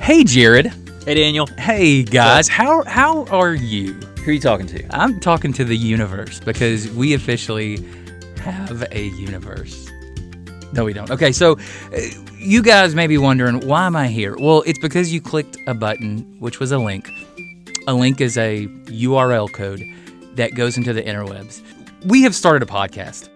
Hey, Jared. Hey, Daniel. Hey, guys. How are you? Who are you talking to? I'm talking to the universe because we officially have a universe. No, we don't. Okay, so you guys may be wondering, why am I here? Well, it's because you clicked a button, which was a link. A link is a URL code that goes into the interwebs. We have started a podcast.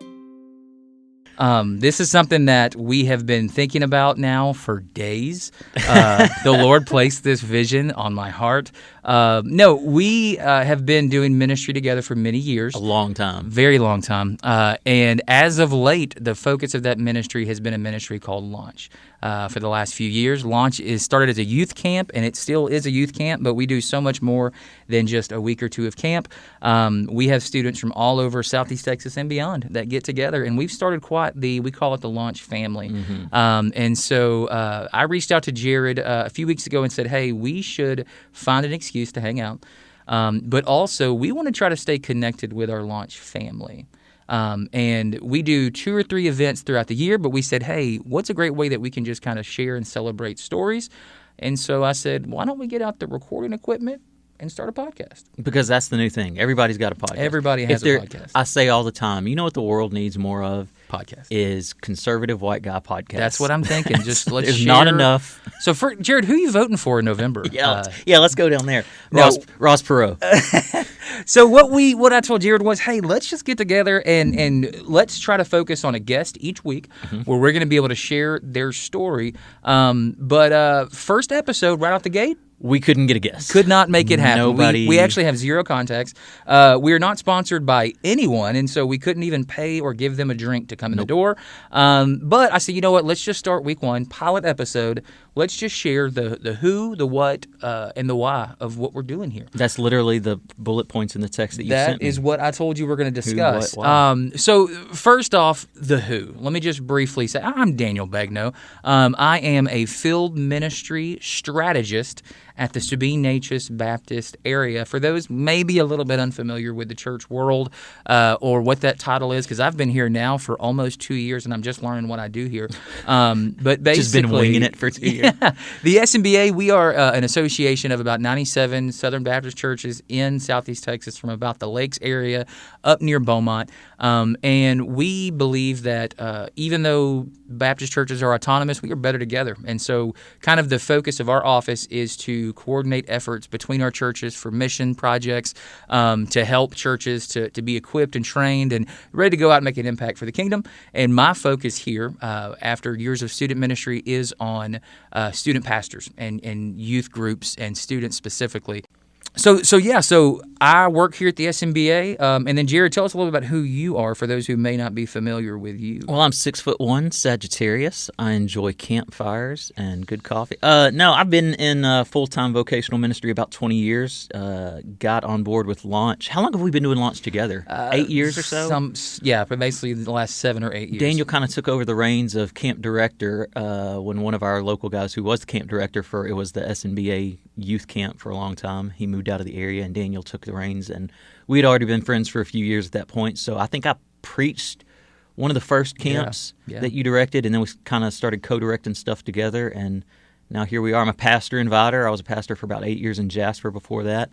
This is something that we have been thinking about now for days. The Lord placed this vision on my heart. We have been doing ministry together for many years. A long time. Very long time. And as of late, the focus of that ministry has been a ministry called Launch. For the last few years, Launch is started as a youth camp, and it still is a youth camp, but we do so much more than just a week or two of camp. We have students from all over Southeast Texas and beyond that get together, and we've started we call it the Launch family. Mm-hmm. And so I reached out to Jared a few weeks ago and said, hey, we should find an excuse to hang out. But also, we want to try to stay connected with our Launch family. And we do 2 or 3 events throughout the year, but we said, hey, what's a great way that we can just kind of share and celebrate stories? And so I said, why don't we get out the recording equipment and start a podcast? Because that's the new thing. Everybody's got a podcast. Everybody has a podcast. I say all the time, you know what the world needs more of? Podcast. Is conservative white guy podcast. That's what I'm thinking. Just let's There's share. Not enough. So, for Jared, who are you voting for in November? Let's go down there. Ross Perot. So what I told Jared was, hey, let's just get together and let's try to focus on a guest each week where we're going to be able to share their story. But first episode right out the gate, we couldn't get a guest. Could not make it happen. Nobody. We actually have 0 contacts. We are not sponsored by anyone, and so we couldn't even pay or give them a drink to come in the door. But I said, you know what? Let's just start week 1, pilot episode. Let's just share the who, the what, and the why of what we're doing here. That's literally the bullet points in the text that you sent me. That is what I told you we're going to discuss. Who, what, why. So first off, the who. Let me just briefly say, I'm Daniel Begnaud. I am a field ministry strategist at the Sabine Natchez Baptist area. For those maybe a little bit unfamiliar with the church world or what that title is, because I've been here now for almost 2 years and I'm just learning what I do here. But basically, just been winging it for 2 years. The SMBA, we are an association of about 97 Southern Baptist churches in Southeast Texas from about the Lakes area up near Beaumont. And we believe that even though Baptist churches are autonomous, we are better together. And so kind of the focus of our office is to coordinate efforts between our churches for mission projects to help churches to be equipped and trained and ready to go out and make an impact for the kingdom. And my focus here, after years of student ministry, is on student pastors and youth groups and students specifically. So I work here at the SMBA, and then Jared, tell us a little bit about who you are for those who may not be familiar with you. Well, I'm 6'1", Sagittarius. I enjoy campfires and good coffee. I've been in full-time vocational ministry about 20 years. Got on board with Launch. How long have we been doing Launch together? 8 years or so? But basically the last 7 or 8 years. Daniel kind of took over the reins of camp director when one of our local guys who was the camp director it was the SNBA youth camp for a long time. He moved out of the area, and Daniel took the reins, and we had already been friends for a few years at that point. So I think I preached one of the first camps that you directed, and then we kind of started co-directing stuff together, and now here we are. I'm a pastor in Vidor. I was a pastor for about 8 years in Jasper before that.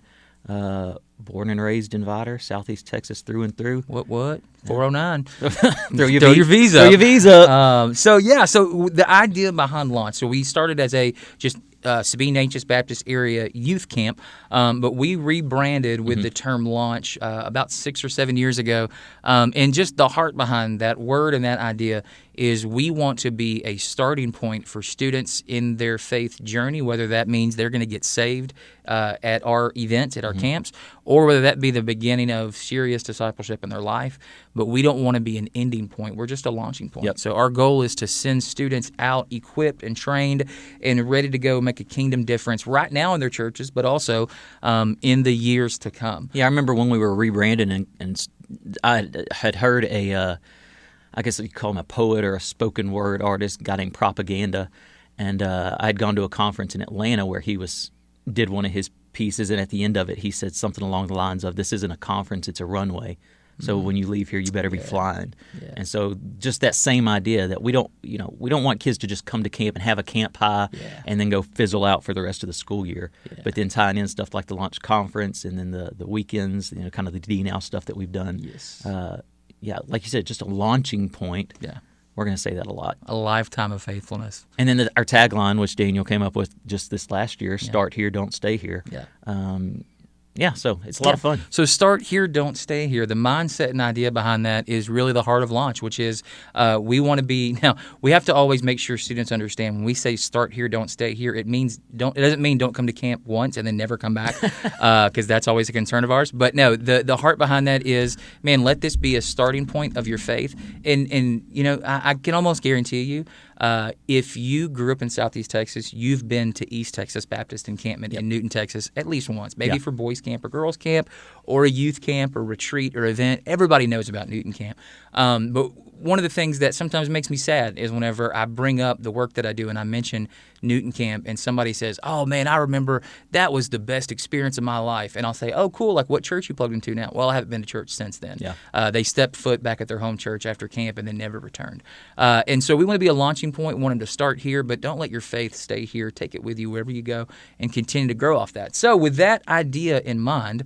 Born and raised in Vidor, Southeast Texas through and through. What? 409. Throw your visa. Throw your visa up. So the idea behind Launch. So we started as a just Sabine Natchez Baptist area youth camp, but we rebranded with the term Launch about 6 or 7 years ago. And just the heart behind that word and that idea is we want to be a starting point for students in their faith journey, whether that means they're going to get saved at our events, at our camps, or whether that be the beginning of serious discipleship in their life. But we don't want to be an ending point. We're just a launching point. Yep. So our goal is to send students out equipped and trained and ready to go make a kingdom difference right now in their churches, but also in the years to come. Yeah, I remember when we were rebranding and I had heard I guess you call him a poet or a spoken word artist, a guy named Propaganda, and I had gone to a conference in Atlanta where he did one of his pieces, and at the end of it he said something along the lines of, "This isn't a conference, it's a runway." So when you leave here, you better be flying. Yeah. And so just that same idea that we don't want kids to just come to camp and have a camp high and then go fizzle out for the rest of the school year. Yeah. But then tying in stuff like the launch conference and then the weekends, kind of the D-Now stuff that we've done. Yes. Like you said, just a launching point. Yeah. We're going to say that a lot. A lifetime of faithfulness. And then our tagline, which Daniel came up with just this last year, start here, don't stay here. Yeah. So it's a lot of fun. So start here, don't stay here. The mindset and idea behind that is really the heart of Launch, which is we want to be – now, we have to always make sure students understand when we say start here, don't stay here, it doesn't mean don't come to camp once and then never come back because that's always a concern of ours. But no, the heart behind that is, man, let this be a starting point of your faith. And I can almost guarantee you, if you grew up in Southeast Texas, you've been to East Texas Baptist Encampment in Newton, Texas at least once, maybe for boys camp or girls camp or a youth camp or retreat or event. Everybody knows about Newton Camp. But one of the things that sometimes makes me sad is whenever I bring up the work that I do and I mention Newton Camp and somebody says, oh, man, I remember that was the best experience of my life. And I'll say, oh, cool, like what church you plugged into now? Well, I haven't been to church since then. Yeah. They stepped foot back at their home church after camp and then never returned. And so we want to be a launching point. We want them to start here, but don't let your faith stay here. Take it with you wherever you go and continue to grow off that. So with that idea in mind,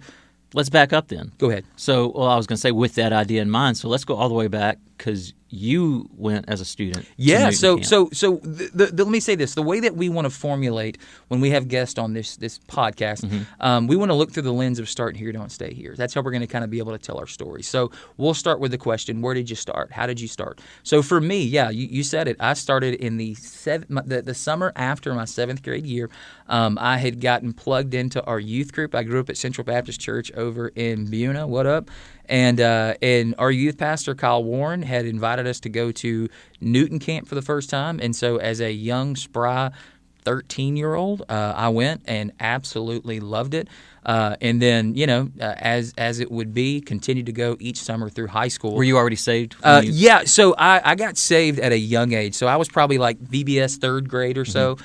let's back up then. Go ahead. So, I was going to say with that idea in mind, so let's go all the way back because you went as a student. Yeah. To Newton so let me say this: the way that we want to formulate when we have guests on this podcast, we want to look through the lens of start here, don't stay here. That's how we're going to kind of be able to tell our story. So we'll start with the question: where did you start? How did you start? So for me, you said it. I started in the summer after my 7th grade year. I had gotten plugged into our youth group. I grew up at Central Baptist Church over in Begnaud. What up? And our youth pastor, Kyle Warren, had invited us to go to Newton Camp for the first time. And so as a young, spry 13-year-old, I went and absolutely loved it. And then, as it would be, continued to go each summer through high school. Were you already saved? Yeah, so I got saved at a young age. So I was probably like VBS 3rd grade or so.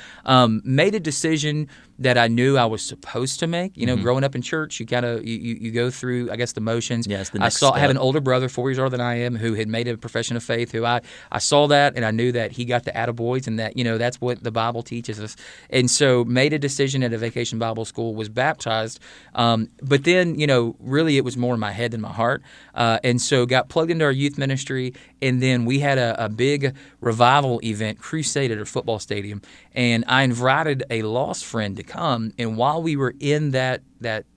Made a decision that I knew I was supposed to make. Growing up in church, you kind of you go through, I guess, the motions. Yes, the next step. I have an older brother, 4 years older than I am, who had made a profession of faith. Who I saw that, and I knew that he got the attaboys, and that that's what the Bible teaches us. And so made a decision at a vacation Bible school, was baptized. But then, really it was more in my head than my heart. And so got plugged into our youth ministry, and then we had a big revival event, crusade at our football stadium, and I invited a lost friend to come. And while we were in that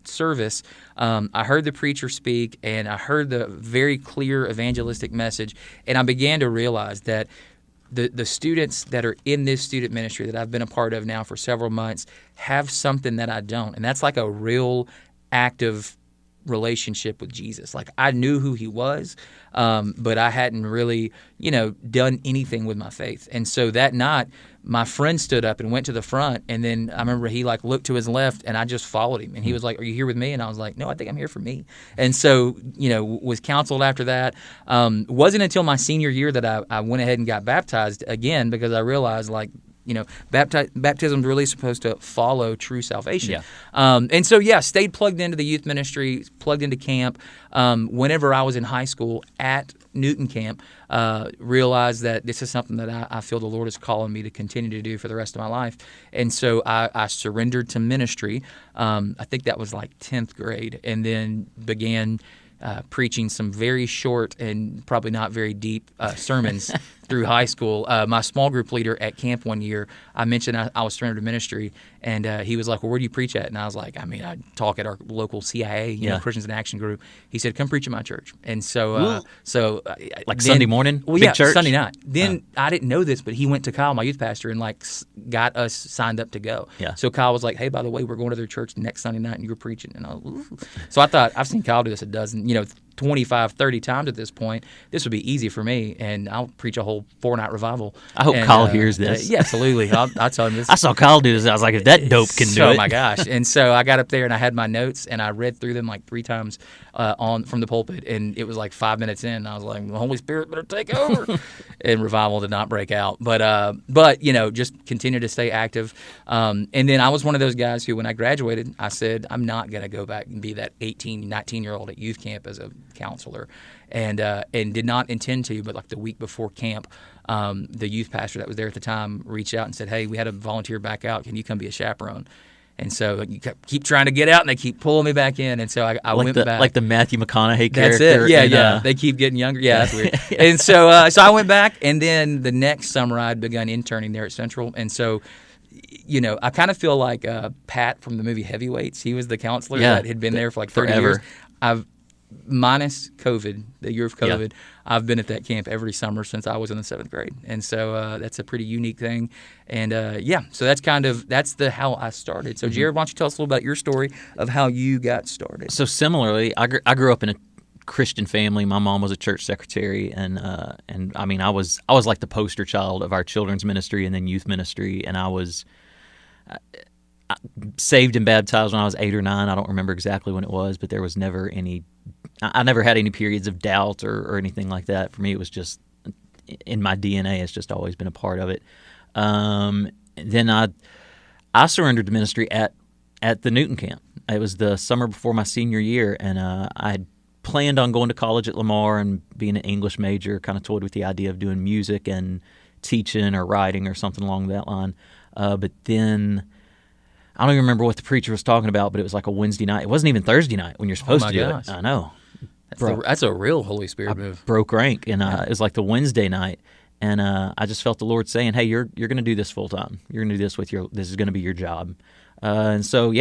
service, I heard the preacher speak, and I heard the very clear evangelistic message, and I began to realize that the students that are in this student ministry that I've been a part of now for several months have something that I don't, and that's like a real active relationship with Jesus. Like I knew who he was, but I hadn't really, done anything with my faith. And so that night, my friend stood up and went to the front, and then I remember he looked to his left, and I just followed him, and he was like, "Are you here with me?" And I was like, "No, I think I'm here for me." And so, was counseled after that. Wasn't until my senior year that I went ahead and got baptized again, because I realized baptism is really supposed to follow true salvation. Yeah. And so, stayed plugged into the youth ministry, plugged into camp. Whenever I was in high school at Newton Camp, realized that this is something that I feel the Lord is calling me to continue to do for the rest of my life. And so I surrendered to ministry. I think that was like 10th grade, and then began preaching some very short and probably not very deep sermons through high school. My small group leader at camp one year, I mentioned I was surrendered to ministry, and he was like, "Well, where do you preach at?" And I was like, I talk at our local CIA, Christians in Action group. He said, "Come preach at my church." And so, like Sunday morning, well, big church? Sunday night. Then I didn't know this, but he went to Kyle, my youth pastor, and got us signed up to go. Yeah. So Kyle was like, "Hey, by the way, we're going to their church next Sunday night, and you're preaching." And so I thought, I've seen Kyle do this a dozen, 25, 30 times at this point. This would be easy for me, and I'll preach a whole 4-night revival. I hope Kyle hears this. Yeah, absolutely. I'll tell him this. I saw Kyle do this. I was like, if that dope can do it. Oh, my gosh. And so I got up there, and I had my notes, and I read through them like 3 times from the pulpit, and it was like 5 minutes in, and I was like, the Holy Spirit better take over. And revival did not break out. But just continue to stay active. And then I was one of those guys who, when I graduated, I said, I'm not going to go back and be that 18, 19-year-old at youth camp as a counselor, and did not intend to. But like the week before camp, the youth pastor that was there at the time reached out and said, "Hey, we had a volunteer back out. Can you come be a chaperone?" And so you keep trying to get out, and they keep pulling me back in. And so I went back. Like the Matthew McConaughey That's character. it. Yeah. They keep getting younger. Yeah, that's weird. And so I went back, and then the next summer I'd begun interning there at Central. And so, I kind of feel like Pat from the movie Heavyweights. He was the counselor that had been there for like 30 forever. years. Minus COVID, the year of COVID, I've been at that camp every summer since I was in the 7th grade, and so that's a pretty unique thing. And so that's how I started. So Jared, why don't you tell us a little about your story of how you got started? So similarly, I grew up in a Christian family. My mom was a church secretary, and I mean, I was like the poster child of our children's ministry and then youth ministry, and I was saved and baptized when I was 8 or 9. I don't remember exactly when it was, but there was never any. I never had any periods of doubt or anything like that. For me, it was just in my DNA. It's just always been a part of it. Then I surrendered to ministry at the Newton camp. It was the summer before my senior year, and I had planned on going to college at Lamar and being an English major, kind of toyed with the idea of doing music and teaching or writing or something along that line. But then I don't even remember what the preacher was talking about, but it was like a Wednesday night. It wasn't even Thursday night when you're supposed to do it. I know. That's a real Holy Spirit move. Broke rank, and it was like the Wednesday night, and I just felt the Lord saying, "Hey, you're going to do this full time. You're going to do this this is going to be your job." And so,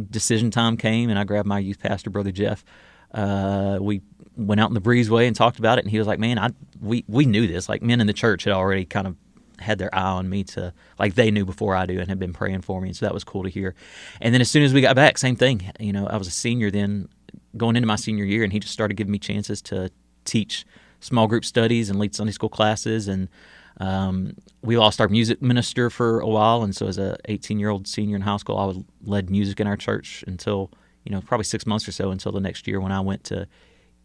decision time came, and I grabbed my youth pastor, Brother Jeff. We went out in the breezeway and talked about it, and he was like, "Man, we knew this. Like, men in the church had already kind of had their eye on me to, like, they knew before I do and had been praying for me, and so that was cool to hear." And then as soon as we got back, same thing. I was a senior then, going into my senior year, and he just started giving me chances to teach small group studies and lead Sunday school classes, and we lost our music minister for a while, and so as a 18-year-old senior in high school, I led music in our church until, probably 6 months or so, until the next year when I went to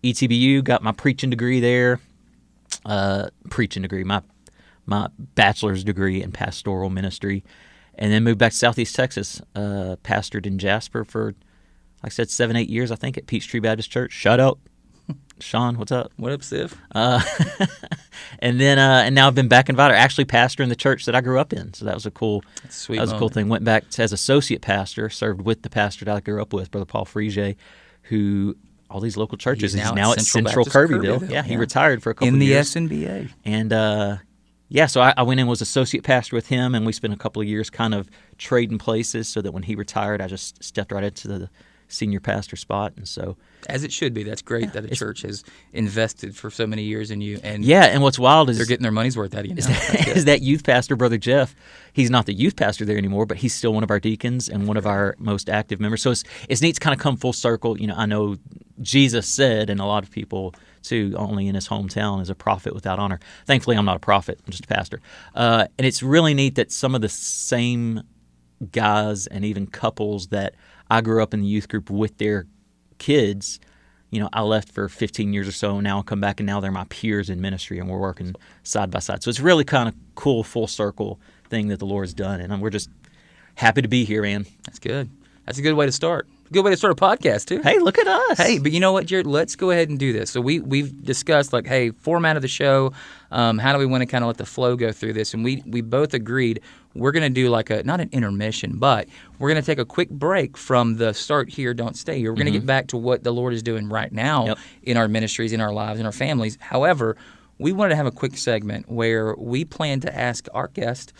ETBU, got my preaching degree there, my bachelor's degree in pastoral ministry, and then moved back to Southeast Texas, pastored in Jasper for, like I said, 7-8 years, I think, at Peachtree Baptist Church. Shout out. Sean, what's up? What up, Siv? And then and now I've been back in Vidor, actually pastoring the church that I grew up in. So that was a cool thing. Went back as associate pastor, served with the pastor that I grew up with, Brother Paul Frege, who all these local churches. He's now at Central Kirbyville. Yeah, he retired for a couple of years. In the SNBA. And so I went in and was associate pastor with him, and we spent a couple of years kind of trading places so that when he retired, I just stepped right into the senior pastor spot. And so, as it should be, that's great that a church has invested for so many years in you. And and what's wild is they're getting their money's worth out of you now. Is that youth pastor, Brother Jeff. He's not the youth pastor there anymore, but he's still one of our deacons and one of our most active members. So it's neat to kind of come full circle. I know Jesus said, and a lot of people too, only in his hometown is a prophet without honor. Thankfully, I'm not a prophet. I'm just a pastor. And it's really neat that some of the same guys and even couples that I grew up in the youth group with their kids, I left for 15 years or so, and now I come back, and now they're my peers in ministry, and we're working side by side. So it's really kind of cool, full circle thing that the Lord's done, and we're just happy to be here, man. That's good. That's a good way to start. Good way to start a podcast, too. Hey, look at us. Hey, but you know what, Jared? Let's go ahead and do this. So we've discussed, format of the show. How do we want to kind of let the flow go through this? And we both agreed we're going to do not an intermission, but we're going to take a quick break from the start here, don't stay here. We're going to get back to what the Lord is doing right now in our ministries, in our lives, in our families. However, we wanted to have a quick segment where we plan to ask our guest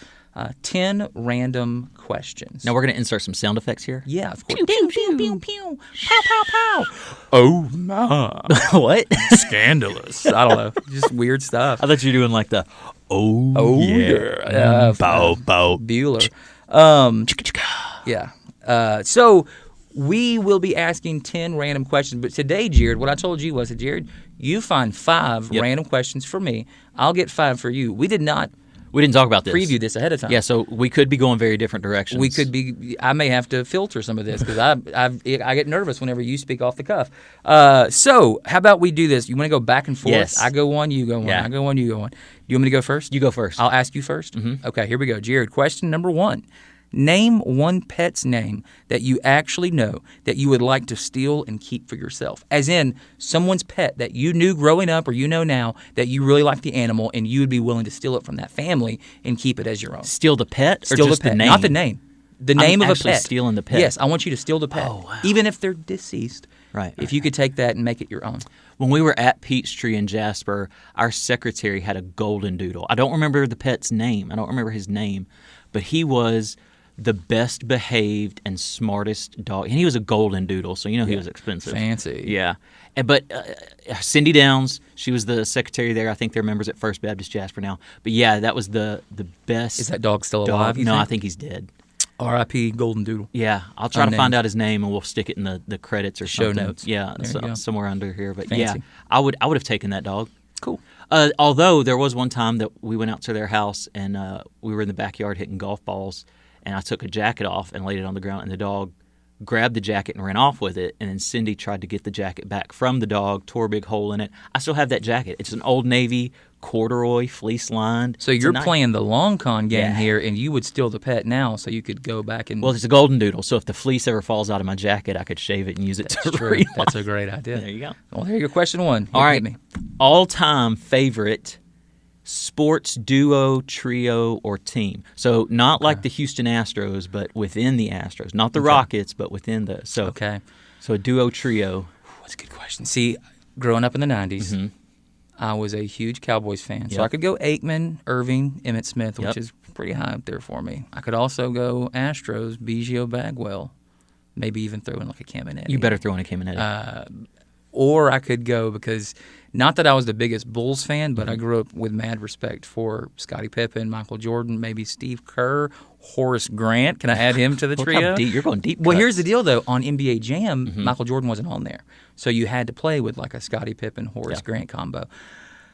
10 random questions. Now we're going to insert some sound effects here? Yeah, of course. Pew, pew, pew, pew, pew. Pow, pow, pow. Oh, my. What? Scandalous. I don't know. Just weird stuff. I thought you were doing like the, bow, bow. Bueller. So we will be asking 10 random questions. But today, Jared, what I told you was that, Jared, you find 5 random questions for me. I'll get 5 for you. We didn't talk about this. Preview this ahead of time. Yeah, so we could be going very different directions. We could be. I may have to filter some of this because I get nervous whenever you speak off the cuff. So how about we do this? You want to go back and forth? Yes. I go one, you go one. Yeah. I go one, you go one. Do you want me to go first? You go first. I'll ask you first. Mm-hmm. Okay, here we go. Jared, question number 1. Name one pet's name that you actually know that you would like to steal and keep for yourself. As in, someone's pet that you knew growing up or you know now that you really like the animal and you would be willing to steal it from that family and keep it as your own. Steal the pet or Steal just the pet, the name? not the name. The name I'm of a actually pet. stealing the pet. Yes, I want you to steal the pet. Oh, wow. Even if they're deceased. Right. If you could take that and make it your own. When we were at Peachtree in Jasper, our secretary had a golden doodle. I don't remember the pet's name. I don't remember his name, but he was the best behaved and smartest dog. And he was a golden doodle, so he was expensive. Fancy. Yeah. But Cindy Downs, she was the secretary there. I think they're members at First Baptist Jasper now. But yeah, that was the best. Is that dog still dog. alive, you No, think? I think he's dead. R.I.P. Golden Doodle. Yeah, I'll try to Unnamed. find out his name and we'll stick it in the credits or Show something. notes. Yeah, There you go. somewhere under here. But Fancy. yeah, I would have taken that dog. Cool. Although there was one time that we went out to their house and we were in the backyard hitting golf balls, and I took a jacket off and laid it on the ground, and the dog grabbed the jacket and ran off with it, and then Cindy tried to get the jacket back from the dog, tore a big hole in it. I still have that jacket. It's an Old Navy corduroy fleece lined. So you're nice. playing the long con game Yeah. here, and you would steal the pet now so you could go back and... Well, it's a golden doodle, so if the fleece ever falls out of my jacket, I could shave it and use it to True. reline. That's a great idea. There you go. Well, there you go. Question one. All right. Hit me. All-time favorite sports duo, trio, or team. So not like the Houston Astros, but within the Astros. Not the Rockets, but within the... So, Okay. So a duo, trio. That's a good question. See, growing up in the 90s, Mm-hmm. I was a huge Cowboys fan. So Yep. I could go Aikman, Irving, Emmitt Smith, which Yep. is pretty high up there for me. I could also go Astros, Biggio, Bagwell, maybe even throw in like a Caminiti. You better throw in a Caminiti. Or I could go because, not that I was the biggest Bulls fan, but I Mm-hmm. grew up with mad respect for Scottie Pippen, Michael Jordan, maybe Steve Kerr, Horace Grant. Can I add him to the Look trio? how deep. You're going deep Well, cuts. here's the deal, though. On NBA Jam, Mm-hmm. Michael Jordan wasn't on there. So you had to play with like a Scottie Pippen, Horace Grant combo.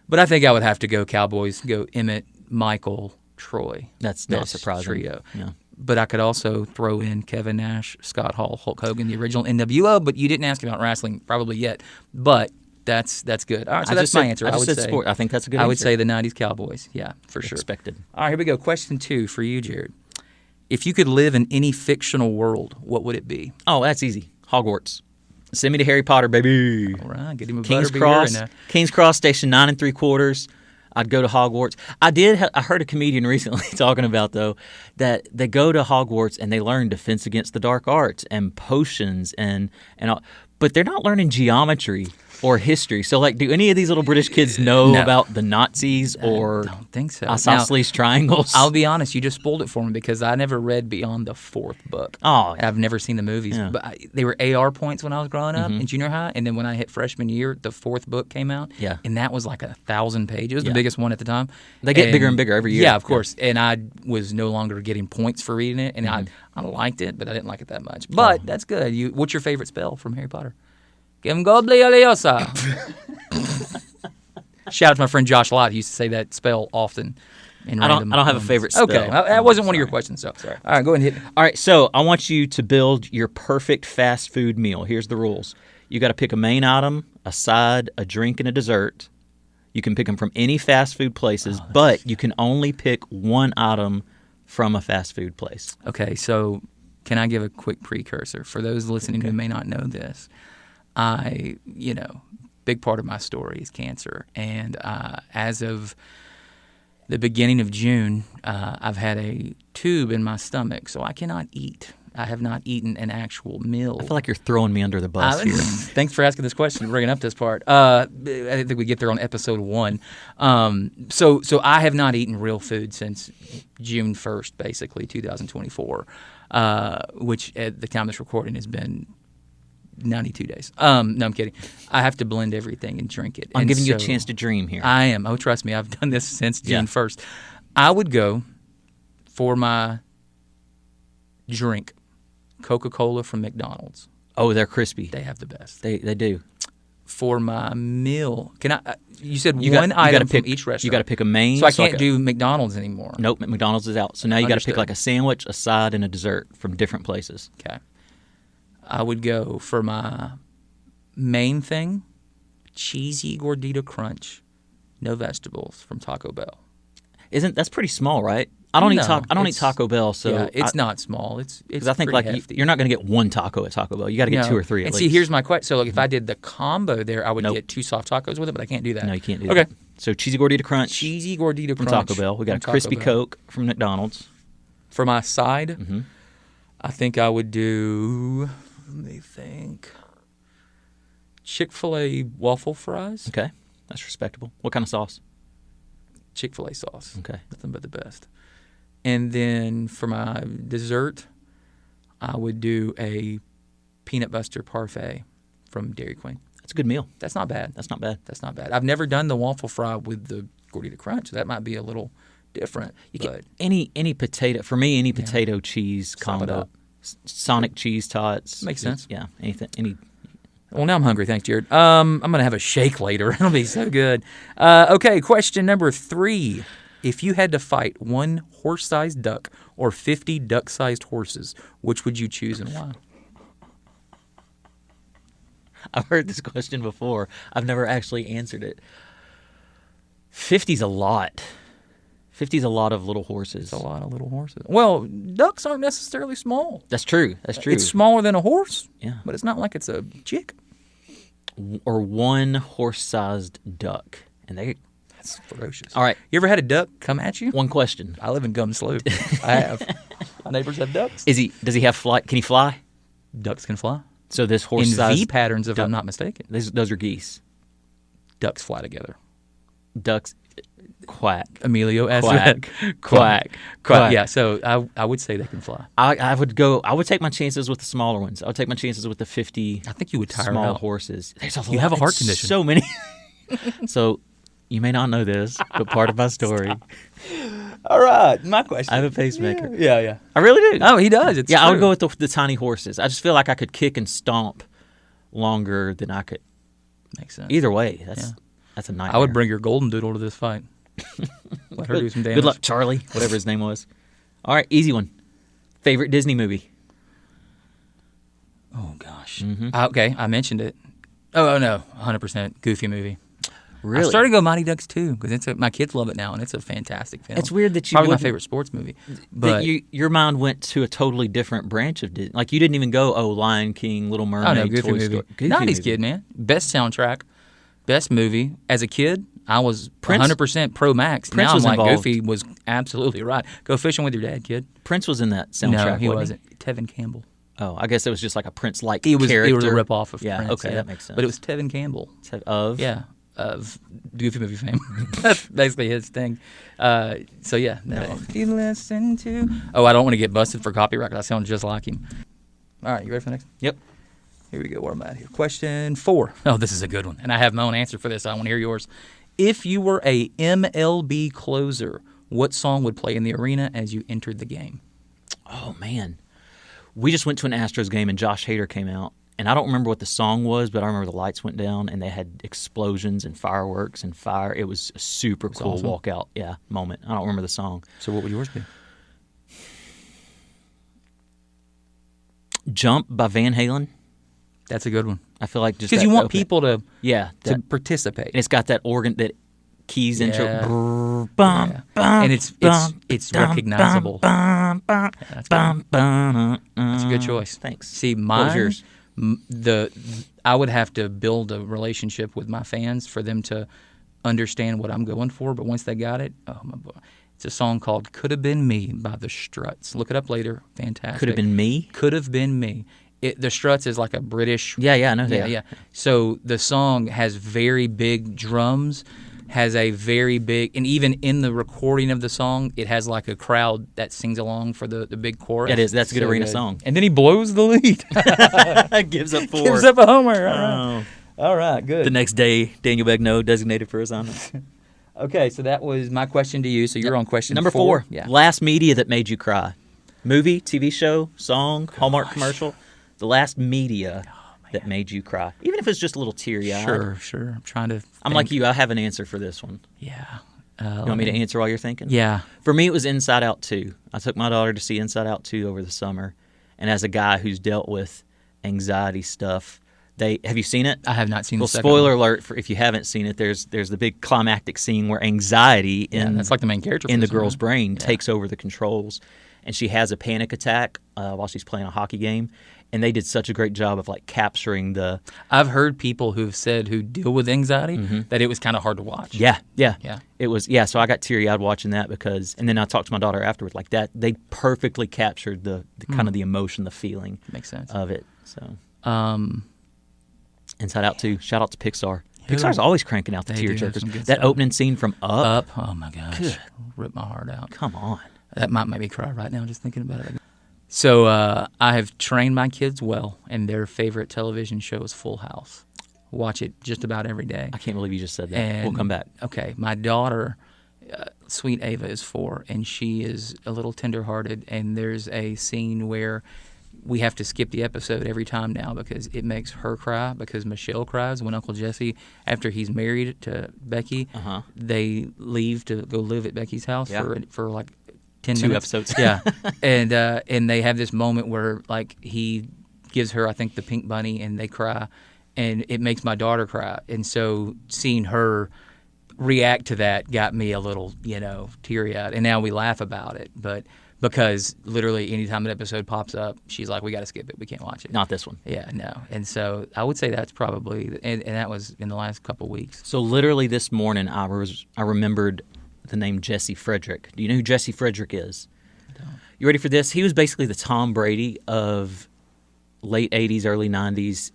But I think I would have to go Cowboys, go Emmett, Michael, Troy. That's not Best surprising. Trio. Yeah. But I could also throw in Kevin Nash, Scott Hall, Hulk Hogan, the original NWO. But you didn't ask about wrestling probably yet. But that's good. All right, so I that's just my said- answer. I just would said say sport. I think that's a good I would answer. say the 90s Cowboys. Yeah, for sure. Expected. All right, here we go. Question 2 for you, Jared. If you could live in any fictional world, what would it be? Oh, that's easy. Hogwarts. Send me to Harry Potter, baby. All right, get him a King's butterbeer Cross. and a King's Cross Station 9 3/4. I'd go to Hogwarts. I heard a comedian recently talking about, though, that they go to Hogwarts and they learn Defense Against the Dark Arts and potions and all, but they're not learning geometry or history. So, like, do any of these little British kids know No. about the Nazis or I don't think so. isosceles triangles? I'll be honest, you just spoiled it for me because I never read beyond the 4th book. Oh, And I've never seen the movies. Yeah. But they were AR points when I was growing up in junior high. And then when I hit freshman year, the 4th book came out. Yeah. And that was like 1,000 pages. It was Yeah. the biggest one at the time. They get bigger and bigger every year. Yeah, of course. And I was no longer getting points for reading it. And I liked it, but I didn't like it that much. But that's good. What's your favorite spell from Harry Potter? Gimgobliosa. Shout out to my friend Josh Lott. He used to say that spell often. In I don't random have a moments. favorite spell. Okay, that wasn't one of your questions. So, all right, go ahead and hit me. All right, so I want you to build your perfect fast food meal. Here's the rules. You got to pick a main item, a side, a drink, and a dessert. You can pick them from any fast food places, but you can only pick one item from a fast food place. Okay, so can I give a quick precursor for those listening who may not know this? Big part of my story is cancer, and as of the beginning of June, I've had a tube in my stomach, so I cannot eat. I have not eaten an actual meal. I feel like you're throwing me under the bus here. Thanks for asking this question and bringing up this part. I think we get there on episode 1. So I have not eaten real food since June 1st, basically, 2024, which at the time of this recording has been 92 days. No, I'm kidding. I have to blend everything and drink it. I'm And giving you a so chance to dream here. I am. Oh, trust me. I've done this since June Yeah. 1st. I would go for my drink, Coca-Cola from McDonald's. Oh, they're crispy. They have the best. They do. For my meal, can I? You said You one got, item you gotta pick, from each restaurant. You got to pick a main. So I can't like do McDonald's anymore. Nope, McDonald's is out. So now you got to pick Understood. like a sandwich, a side, and a dessert from different places. Okay. I would go for my main thing, cheesy gordita crunch, no vegetables from Taco Bell. That's pretty small, right? I don't eat No, I don't eat it's- Taco Bell, so yeah, it's not small. It's because I think pretty like hefty. you're not going to get one taco at Taco Bell. You got to get No. 2 or 3 at And least. see, here's my question. So, like, if I did the combo there, I would Nope. get 2 soft tacos with it, but I can't do that. No, you can't do Okay. that. So cheesy gordita crunch Cheesy gordita from crunch Taco Bell. We got a from Taco crispy Bell. Coke from McDonald's. For my side, Mm-hmm. I think I would do. Let me think. Chick-fil-A waffle fries. Okay, that's respectable. What kind of sauce? Chick-fil-A sauce. Okay. Nothing but the best. And then for my dessert, I would do a peanut butter parfait from Dairy Queen. That's a good meal. That's not bad. That's not bad. That's not bad. I've never done the waffle fry with the gordita crunch, so that might be a little different. You but get any potato for me. Any potato cheese Sop it combo. up. Sonic cheese tots Makes sense. Yeah, anything. Any. well, now I'm hungry. Thanks, Jared. I'm gonna have a shake later. It'll be so good. Okay, question number 3. If you had to fight one horse-sized duck or 50 duck-sized horses, which would you choose and why? I've heard this question before. I've never actually answered it. 50's a lot. 50's a lot of little horses. A lot of little horses. Well, ducks aren't necessarily small. That's true. That's true. It's smaller than a horse. Yeah. But it's not like it's a chick. Or one horse-sized duck, and they. That's ferocious. All right. You ever had a duck come at you? One question. I live in Gum Slough. I have. My neighbors have ducks. Does he have fly? Can he fly? Ducks can fly. So this In horse-sized V patterns, if I'm not mistaken. those are geese. Ducks fly together. Ducks quack. Emilio asked Quack. that. Quack. Quack. Yeah, so I would say they can fly. I would take my chances with the smaller ones. I would take my chances with the 50 I think you would tire small out. horses. There's a You lot- have a heart it's condition. So many. So you may not know this, but part of my story, All right, my question. I have a pacemaker. Yeah. I really do. Oh, he does. It's I would true. go with the tiny horses. I just feel like I could kick and stomp longer than I could. Makes sense. Either way, that's a nightmare. I would bring your golden doodle to this fight. Let her do some damage. Good luck, Charlie, whatever his name was. All right, easy one. Favorite Disney movie? Oh gosh. Mm-hmm. Okay, I mentioned it. Oh no, 100% Goofy movie. Really? I started to go Mighty Ducks too because my kids love it now and it's a fantastic film. It's weird that you probably my wouldn't- favorite sports movie. that But your mind went to a totally different branch of Disney. Like you didn't even go, Lion King, Little Mermaid, oh no, Goofy Toy movie. Story. Goofy 90s movie. kid, man. Best soundtrack, best movie. As a kid, I was Prince- 100% pro Max. Prince now was I'm like involved. Goofy was absolutely right. Go fishing with your dad, kid. Prince was in that soundtrack. No, he wasn't wasn't. Tevin Campbell. Oh, I guess it was just like a Prince-like He was character. a rip off of Yeah, Prince. okay, that makes sense. But it was Tevin Campbell. Of? Yeah, of Goofy movie fame. That's basically his thing. So yeah, if you listen to. Oh, I don't want to get busted for copyright. 'Cause I sound just like him. All right, you ready for the next? Yep. Here we go. Where am I at here? Question 4. Oh, this is a good one, and I have my own answer for this. I want to hear yours. If you were a MLB closer, what song would play in the arena as you entered the game? Oh, man. We just went to an Astros game, and Josh Hader came out. And I don't remember what the song was, but I remember the lights went down, and they had explosions and fireworks and fire. It was a super cool awesome. walkout moment. I don't remember the song. So what would yours be? Jump by Van Halen. That's a good one. I feel like just Because that you want opening- people to Yeah. to participate. And it's got that organ, that keys intro. Yeah. Brrr, bum, Yeah. bum, And it's bum, dum, recognizable. bum, bum, That's bum, bum, That's a good choice. Thanks. See, What was mine, yours? I would have to build a relationship with my fans for them to understand what I'm going for. But once they got it, oh my boy, it's a song called "Could Have Been Me" by the Struts. Look it up later. Fantastic. Could have been me. Could have been me. The Struts is like a British. Yeah, I know Yeah, that. yeah. So the song has very big drums, has a very big, and even in the recording of the song, it has like a crowd that sings along for the big chorus. It is. That's a good So arena song. And then he blows the lead. Gives up 4. Gives up a homer. All right. Oh. All right, good. The next day, Daniel Begnaud designated for assignment. Okay, so that was my question to you. So you're on question Number 4. 4. Yeah. Last media that made you cry. Movie, TV show, song, Hallmark commercial. The last media that made you cry. Even if it's just a little teary-eyed. Sure. I'm trying to. I'm think. like you. I have an answer for this one. Yeah. You want me to answer while you're thinking? Yeah. For me, it was Inside Out 2. I took my daughter to see Inside Out 2 over the summer. And as a guy who's dealt with anxiety stuff, Have you seen it? I have not seen Well, the second spoiler one. alert for if you haven't seen it. There's the big climactic scene where anxiety That's like the main character in for the this one, girl's right? brain takes over the controls, and she has a panic attack while she's playing a hockey game. And they did such a great job of like capturing the. I've heard people who deal with anxiety that it was kind of hard to watch. Yeah. Yeah. It was. So I got teary eyed watching that and then I talked to my daughter afterwards. Like that, they perfectly captured the kind of the emotion, the feeling. Makes sense. Of it. So. Shout out to Pixar. Pixar's Yeah. always cranking out the They do have tearjerkers. some good That stuff. opening scene from Up. Oh my gosh. Good. Rip my heart out. Come on. That might make me cry right now just thinking about it. So I have trained my kids well, and their favorite television show is Full House. Watch it just about every day. I can't believe you just said that. And, We'll come back. Okay, my daughter, sweet Ava, is 4, and she is a little tenderhearted, and there's a scene where we have to skip the episode every time now because it makes her cry because Michelle cries when Uncle Jesse, after he's married to Becky, they leave to go live at Becky's house for like 10 2 minutes. episodes. Yeah. And they have this moment where like he gives her, I think, the pink bunny, and they cry, and it makes my daughter cry. And so seeing her react to that got me a little, teary-eyed. And now we laugh about it, but because literally anytime an episode pops up, she's like, we got to skip it. We can't watch it. Not this one. Yeah, no. And so I would say that's probably, and that was in the last couple weeks. So literally this morning, I remembered the name Jesse Frederick. Do you know who Jesse Frederick is? I don't. You ready for this? He was basically the Tom Brady of late 80s, early 90s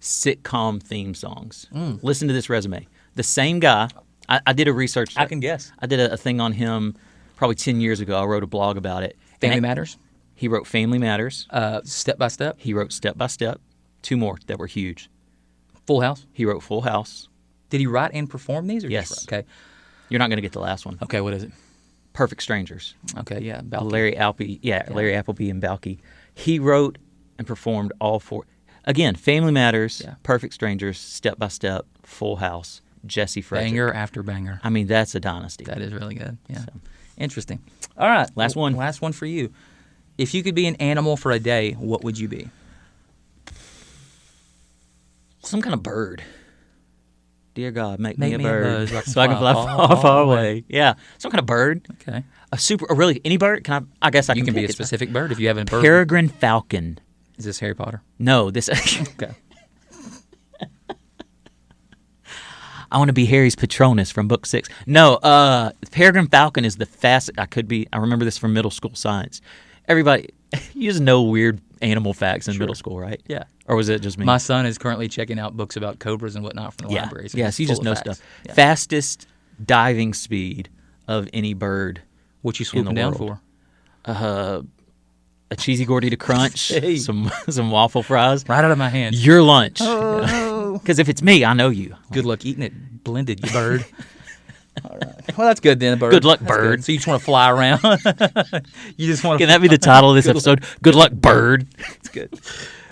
sitcom theme songs. Listen to this resume. The same guy. I did a research. I can guess. I did a thing on him probably 10 years ago. I wrote a blog about it. Family Matters? He wrote Family Matters. Step by Step? He wrote Step by Step. 2 more that were huge. Full House? He wrote Full House. Did he write and perform these? Or Yes. Just write? Okay. You're not going to get the last one. Okay, what is it? Perfect Strangers. Okay, yeah. Balky. Larry Appleby and Balky. He wrote and performed all 4. Again, Family Matters, Perfect Strangers, Step by Step, Full House, Jesse Frederick. Banger after banger. I mean, that's a dynasty. That is really good. Yeah. So. Interesting. All right. Last one. Last one for you. If you could be an animal for a day, what would you be? Some kind of bird. Dear God, make me a me a bird buzz, so I can fly far away. Yeah, some kind of bird. Okay. Really any bird? Can I? I guess I You can be a pick it. specific bird if you have a bird. Peregrine falcon. Is this Harry Potter? No, this. Okay. I want to be Harry's Patronus from book 6. No, peregrine falcon is the fastest. I remember this from middle school science. Everybody, you just know weird animal facts in middle school, right? Yeah. Or was it just me? My son is currently checking out books about cobras and whatnot from the library. So Yes, he's you just full know of facts. stuff. Yeah. Fastest diving speed of any bird. What you swooping down world. for? A cheesy Gordy to crunch, Hey. some waffle fries. Right out of my hand. Your lunch. Oh. Because if it's me, I know you. Good luck eating it blended, you bird. All right. Well, that's good then, bird. Good luck, That's bird. good. So you just want to fly around? You just want to. Can that be the title of this episode? Good luck, bird. It's good.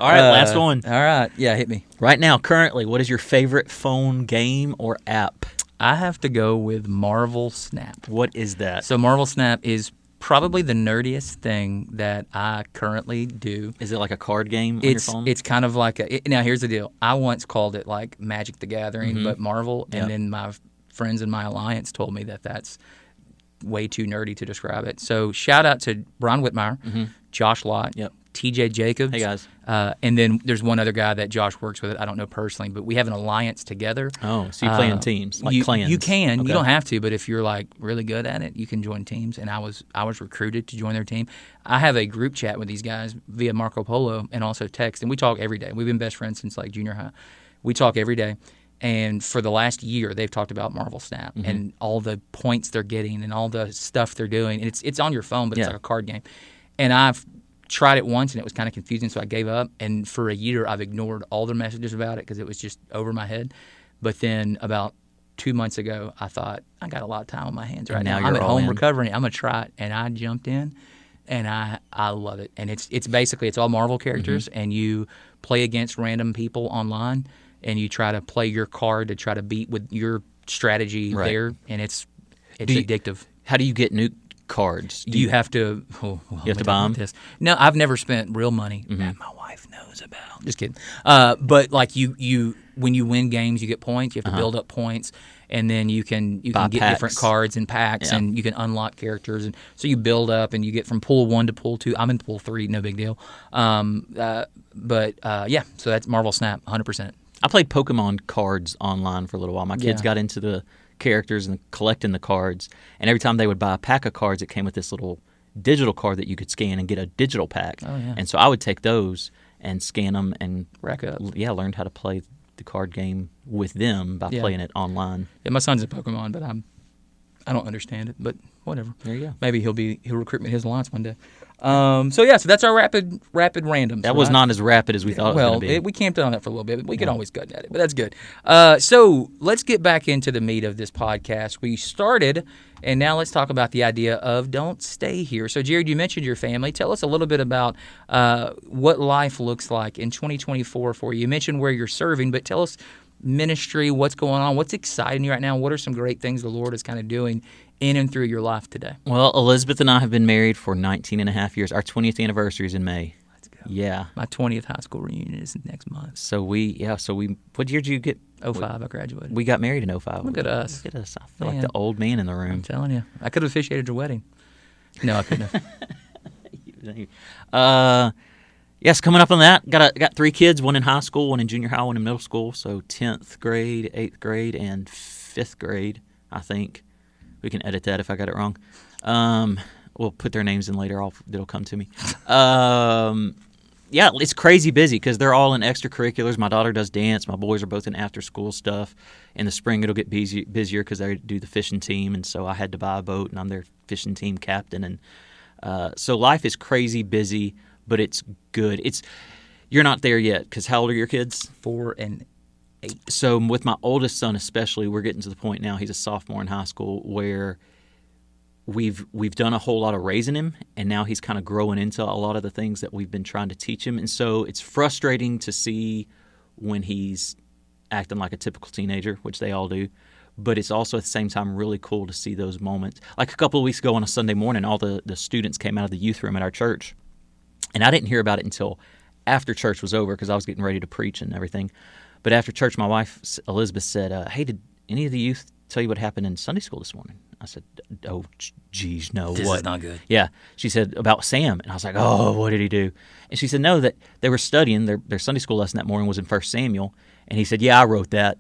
All right, last one. All right. Yeah, hit me. Right now, currently, what is your favorite phone game or app? I have to go with Marvel Snap. What is that? So Marvel Snap is probably the nerdiest thing that I currently do. Is it like a card game on your phone? It's kind of like now here's the deal. I once called it like Magic the Gathering, but Marvel, and then my friends in my alliance told me that that's way too nerdy to describe it. So shout out to Brian Whitmire, Josh Lott, TJ Jacobs. Hey, guys. And then there's one other guy that Josh works with. I don't know personally, but we have an alliance together. Oh, so you play in teams, like you, clans. You can. Okay. You don't have to, but if you're like really good at it, you can join teams. And I was recruited to join their team. I have a group chat with these guys via Marco Polo and also text, and we talk every day. We've been best friends since like junior high. We talk every day. And for the last year, they've talked about Marvel Snap and all the points they're getting and all the stuff they're doing. And it's on your phone, but it's like a card game. And I've tried it once, and it was kind of confusing, so I gave up. And for a year, I've ignored all their messages about it because it was just over my head. But then about 2 months ago, I thought, I got a lot of time on my hands right now. I'm at home recovering. I'm going to try it. And I jumped in, and I love it. And it's basically, it's all Marvel characters, and you play against random people online, and you try to play your card to try to beat with your strategy there, and it's addictive. How do you get new cards? You have to. You have to buy them? No, I've never spent real money that my wife knows about. Just kidding. But like you, when you win games, you get points. You have to build up points, and then you can get packs. different cards in packs, and you can unlock characters, and so you build up, and you get from pool 1 to pool 2. I'm in pool 3, no big deal. So that's Marvel Snap, 100%. I played Pokemon cards online for a little while. My kids got into the characters and collecting the cards, and every time they would buy a pack of cards, it came with this little digital card that you could scan and get a digital pack. Oh, yeah. And so I would take those and scan them and rack up. Yeah, learned how to play the card game with them by playing it online. Yeah, my son's a Pokemon, but I don't understand it. But whatever. There you go. Maybe he'll recruit me to his alliance one day. So that's our rapid randoms. That was not as rapid as we thought it was going to be. We camped on that for a little bit, but we could always gut at it. But that's good. So let's get back into the meat of this podcast. We started, and now let's talk about the idea of don't stay here. So Jared, you mentioned your family. Tell us a little bit about what life looks like in 2024 for you. You mentioned where you're serving, but tell us ministry, what's going on, what's exciting you right now, what are some great things the Lord is kind of doing in and through your life today? Well, Elizabeth and I have been married for 19 and a half years. Our 20th anniversary is in May. Let's go. Yeah. My 20th high school reunion is next month. So what year did you get? 05, I graduated. We got married in 05. Look at us. Look at us. I feel like the old man in the room. I'm telling you. I could have officiated your wedding. No, I couldn't have. Yes, coming up on that. Got 3 kids, one in high school, one in junior high, one in middle school. So 10th grade, 8th grade, and 5th grade, I think. We can edit that if I got it wrong. We'll put their names in later. It'll come to me. It's crazy busy because they're all in extracurriculars. My daughter does dance. My boys are both in after-school stuff. In the spring, it'll get busier because they do the fishing team, and so I had to buy a boat, and I'm their fishing team captain. And so life is crazy busy, but it's good. You're not there yet because how old are your kids? 4 and 8. So with my oldest son especially, we're getting to the point now, he's a sophomore in high school, where we've done a whole lot of raising him, and now he's kind of growing into a lot of the things that we've been trying to teach him. And so it's frustrating to see when he's acting like a typical teenager, which they all do. But it's also at the same time really cool to see those moments. Like a couple of weeks ago on a Sunday morning, all the students came out of the youth room at our church. And I didn't hear about it until after church was over because I was getting ready to preach and everything. But after church, my wife, Elizabeth, said, hey, did any of the youth tell you what happened in Sunday school this morning? I said, oh, geez, no. This what? Is not good. Yeah. She said, about Sam. And I was like, oh, what did he do? And she said, no, that they were studying. Their Sunday school lesson that morning was in 1 Samuel. And he said, yeah, I wrote that.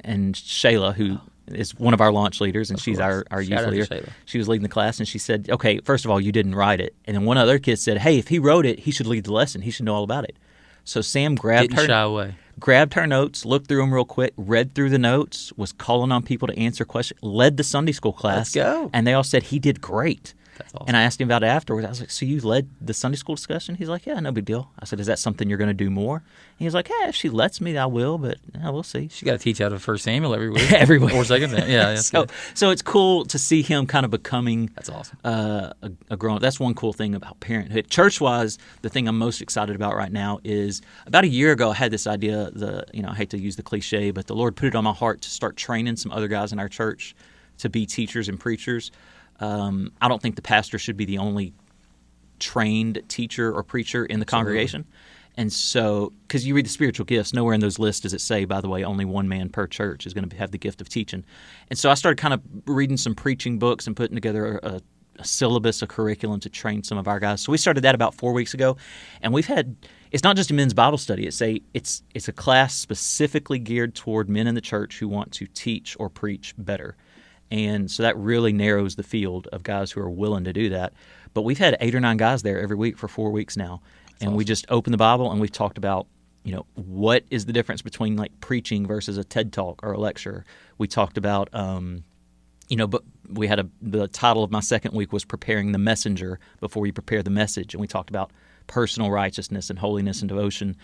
And Shayla, who is one of our launch leaders, and she's our youth leader, she was leading the class, and she said, okay, first of all, you didn't write it. And then one other kid said, hey, if he wrote it, he should lead the lesson. He should know all about it. So Sam grabbed her notes, looked through them real quick, read through the notes, was calling on people to answer questions, led the Sunday school class. Let's go. And they all said he did great. That's awesome. And I asked him about it afterwards. I was like, so you led the Sunday school discussion? He's like, yeah, no big deal. I said, is that something you're going to do more? And he was like, yeah, if she lets me, I will, but we'll see. She got to teach out of 1 Samuel every week. Every week. Or second. Yeah. So it's cool to see him kind of becoming that's awesome. A grown. That's one cool thing about parenthood. Church-wise, the thing I'm most excited about right now is about a year ago I had this idea, I hate to use the cliche, but the Lord put it on my heart to start training some other guys in our church to be teachers and preachers. I don't think the pastor should be the only trained teacher or preacher in the congregation. And so, because you read the spiritual gifts, nowhere in those lists does it say, by the way, only one man per church is going to have the gift of teaching. And so I started kind of reading some preaching books and putting together a syllabus, a curriculum to train some of our guys. So we started that about 4 weeks ago. And we've had, it's not just a men's Bible study. It's a class specifically geared toward men in the church who want to teach or preach better. And so that really narrows the field of guys who are willing to do that. But we've had 8 or 9 guys there every week for 4 weeks now. That's awesome. We just opened the Bible and we've talked about, what is the difference between like preaching versus a TED Talk or a lecture. We talked about, but we had the title of my second week was Preparing the Messenger Before You Prepare the Message. And we talked about personal righteousness and holiness and devotion.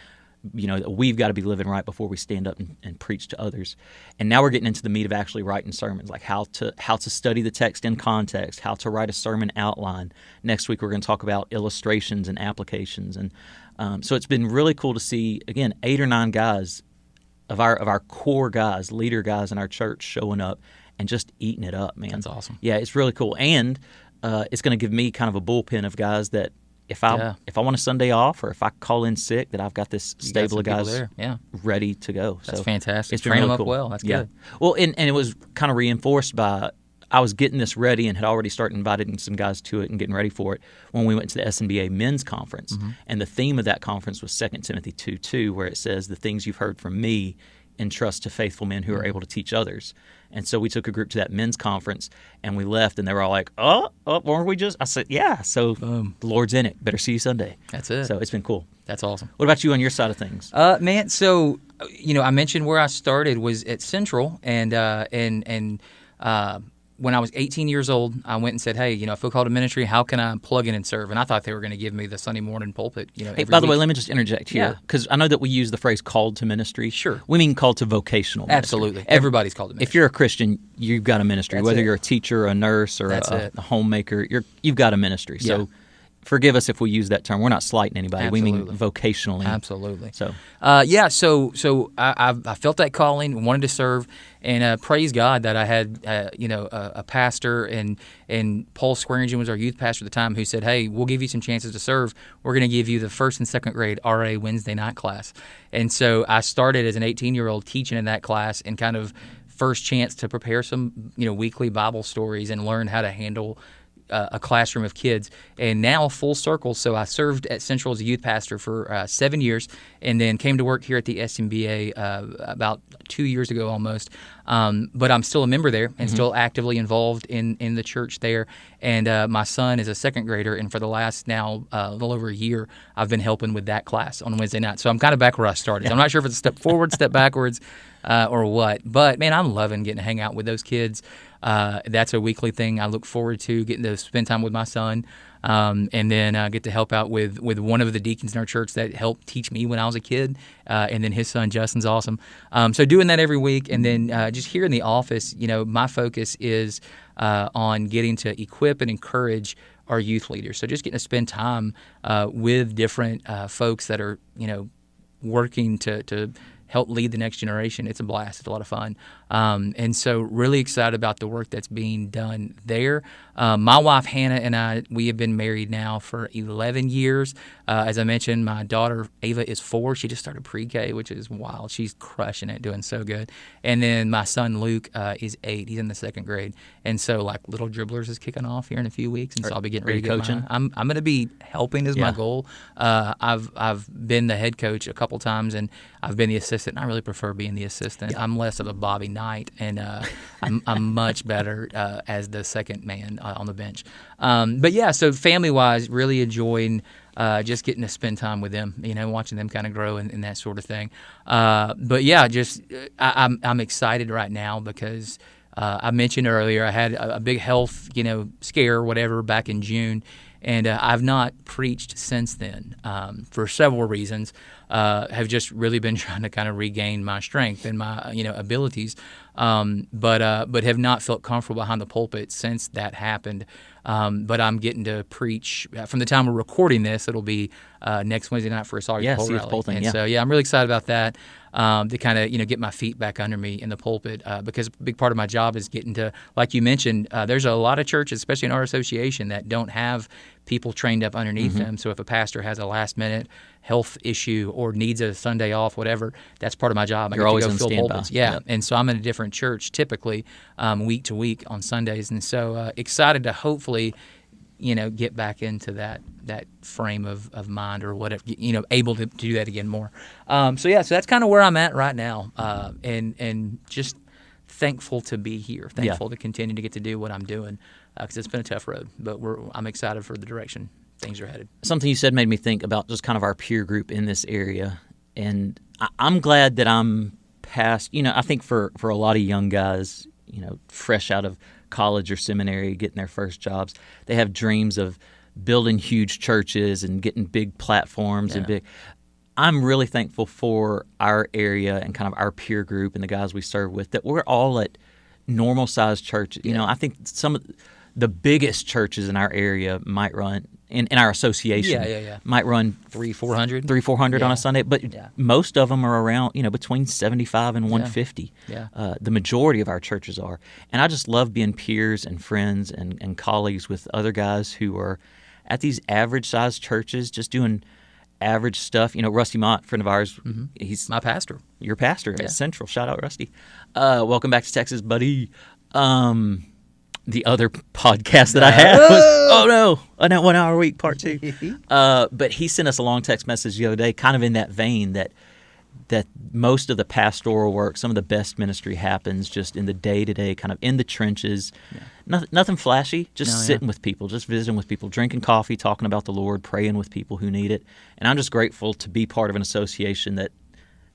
We've got to be living right before we stand up and preach to others. And now we're getting into the meat of actually writing sermons, like how to study the text in context, how to write a sermon outline. Next week we're going to talk about illustrations and applications. And so it's been really cool to see, again, 8 or 9 guys of our core guys, leader guys in our church showing up and just eating it up, man. That's awesome. Yeah, it's really cool. And it's going to give me kind of a bullpen of guys that if I want a Sunday off or if I call in sick, that I've got this stable of guys there. Yeah. ready to go. That's so fantastic. It's Train really them up cool. well. That's good. Well, and it was kind of reinforced by I was getting this ready and had already started inviting some guys to it and getting ready for it when we went to the SNBA men's conference. Mm-hmm. And the theme of that conference was 2 Timothy 2:2, where it says, the things you've heard from me entrust to faithful men who are able to teach others. And so we took a group to that men's conference and we left and they were all like, weren't we just? I said, yeah. So Boom. The Lord's in it. Better see you Sunday. That's it. So it's been cool. That's awesome. What about you on your side of things? Man, so I mentioned where I started was at Central, and when I was 18 years old, I went and said, hey, I feel called to ministry. How can I plug in and serve? And I thought they were going to give me the Sunday morning pulpit. Hey, by the way, let me just interject here because I know that we use the phrase called to ministry. Sure. We mean called to vocational ministry. Absolutely. Everybody's called to ministry. If you're a Christian, you've got a ministry. That's Whether it. you're a teacher, a nurse, or a homemaker, you've got a ministry. So Yeah. forgive us if we use that term. We're not slighting anybody. Absolutely. We mean vocationally. Absolutely. So So I felt that calling, wanted to serve, and praise God that I had a pastor and Paul Swearingen was our youth pastor at the time, who said, hey, we'll give you some chances to serve. We're going to give you the first and second grade RA Wednesday night class. And so I started as an 18-year-old teaching in that class and kind of first chance to prepare some weekly Bible stories and learn how to handle a classroom of kids. And now full circle, so I served at Central as a youth pastor for 7 years and then came to work here at the SMBA about 2 years ago almost. But I'm still a member there and still actively involved in the church there. And my son is a second grader, and for the last now a little over a year, I've been helping with that class on Wednesday night. So I'm kind of back where I started. I'm not sure if it's a step forward, step backwards, or what. But, man, I'm loving getting to hang out with those kids. That's a weekly thing I look forward to, getting to spend time with my son, and then get to help out with one of the deacons in our church that helped teach me when I was a kid, and then his son Justin's awesome. So doing that every week, and then just here in the office, my focus is on getting to equip and encourage our youth leaders. So just getting to spend time with different folks that are working to help lead the next generation. It's a blast. It's a lot of fun. And so really excited about the work that's being done there. My wife, Hannah, and I, we have been married now for 11 years. As I mentioned, my daughter, Ava, is 4. She just started pre-K, which is wild. She's crushing it, doing so good. And then my son, Luke, is 8. He's in the second grade. And so, Little Dribblers is kicking off here in a few weeks, and so I'll be getting ready to coaching. I'm going to be helping is my goal. I've been the head coach a couple times, and I've been the assistant, and I really prefer being the assistant. Yeah. I'm less of a Bobby Knight, and I'm much better as the second man on the bench. But yeah, so family-wise, really enjoying just getting to spend time with them, watching them kind of grow and that sort of thing. But yeah, just I'm excited right now because I mentioned earlier I had a big health, scare or whatever back in June, and I've not preached since then for several reasons. Have just really been trying to kind of regain my strength and my abilities, but have not felt comfortable behind the pulpit since that happened. But I'm getting to preach from the time we're recording this. It'll be next Wednesday night for a Saudi Pole Rally. Thing, and so I'm really excited about that. To kind of get my feet back under me in the pulpit because a big part of my job is getting to, like you mentioned, there's a lot of churches, especially in our association, that don't have people trained up underneath them. So if a pastor has a last minute health issue or needs a Sunday off, whatever, that's part of my job. You're always on standby. Pulpits. Yeah, yep. And so I'm in a different church typically week to week on Sundays, and so excited to hopefully get back into that frame of mind or whatever, able to do that again more. So that's kind of where I'm at right now, and just thankful to be here, thankful to continue to get to do what I'm doing, because it's been a tough road, but I'm excited for the direction things are headed. Something you said made me think about just kind of our peer group in this area, and I'm glad that I'm past, I think for a lot of young guys, fresh out of college or seminary, getting their first jobs, they have dreams of building huge churches and getting big platforms and big. I'm really thankful for our area and kind of our peer group and the guys we serve with, that we're all at normal sized churches. I think some of the biggest churches in our area might run in our association might run 300-400 on a Sunday, but most of them are around between 75 and 150. The majority of our churches are, and I just love being peers and friends and colleagues with other guys who are at these average sized churches, just doing average stuff. Rusty Mott, friend of ours, he's my pastor. Your pastor at Central. Shout out, Rusty. Welcome back to Texas, buddy. The other podcast that I had was, a 1 hour a week, part 2. But he sent us a long text message the other day, kind of in that vein that most of the pastoral work, some of the best ministry happens just in the day-to-day, kind of in the trenches. Nothing flashy, just sitting with people, just visiting with people, drinking coffee, talking about the Lord, praying with people who need it. And I'm just grateful to be part of an association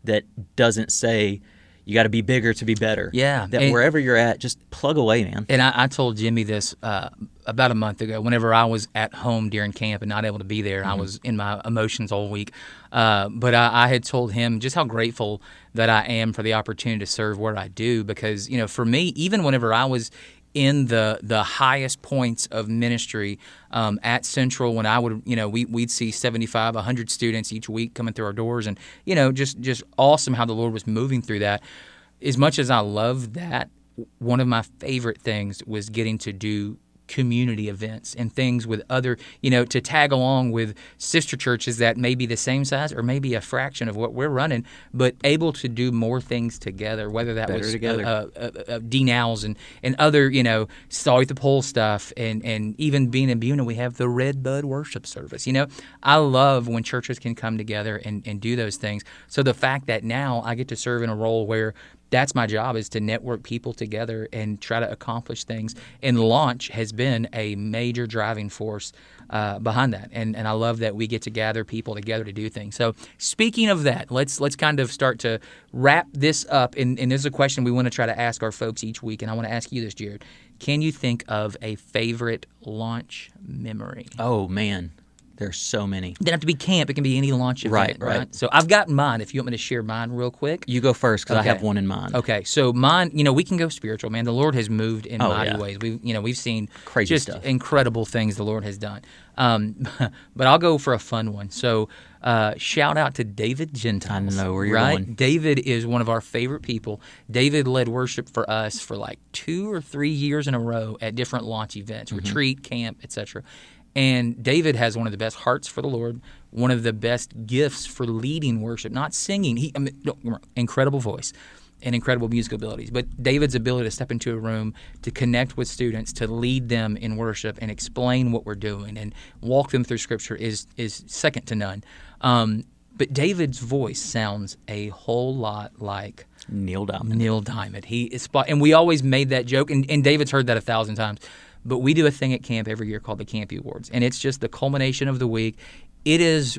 that doesn't say, you got to be bigger to be better. Yeah. That wherever you're at, just plug away, man. And I told Jimmy this about a month ago. Whenever I was at home during camp and not able to be there, I was in my emotions all week. But I had told him just how grateful that I am for the opportunity to serve where I do. Because, for me, even whenever I was in the highest points of ministry at Central, when I would, we'd see 75, 100 students each week coming through our doors, and just awesome how the Lord was moving through that. As much as I love that, one of my favorite things was getting to do community events and things with other, to tag along with sister churches that may be the same size or maybe a fraction of what we're running, but able to do more things together, whether that was D-Nows and other, Salute the Pole stuff, and even being in Begnaud, we have the Red Bud worship service. I love when churches can come together and do those things. So the fact that now I get to serve in a role where that's my job, is to network people together and try to accomplish things. And Launch has been a major driving force behind that. And I love that we get to gather people together to do things. So speaking of that, let's kind of start to wrap this up. And this is a question we want to try to ask our folks each week. And I want to ask you this, Jared. Can you think of a favorite Launch memory? Oh, man. There's so many. It doesn't have to be camp. It can be any launch event, right? So I've got mine. If you want me to share mine real quick. You go first, because I have one in mind. Okay, so mine, we can go spiritual, man. The Lord has moved in mighty ways. We've seen crazy just stuff. Incredible things the Lord has done. But I'll go for a fun one. So shout out to David Gentiles. I know where you're going. David is one of our favorite people. David led worship for us for like 2 or 3 years in a row at different launch events, retreat, camp, etc. And David has one of the best hearts for the Lord, one of the best gifts for leading worship, not singing. Incredible voice and incredible musical abilities. But David's ability to step into a room, to connect with students, to lead them in worship and explain what we're doing and walk them through Scripture is second to none. But David's voice sounds a whole lot like Neil Diamond. Neil Diamond. He is and we always made that joke, and David's heard that 1,000 times. But we do a thing at camp every year called the Campy Awards, and it's just the culmination of the week. It is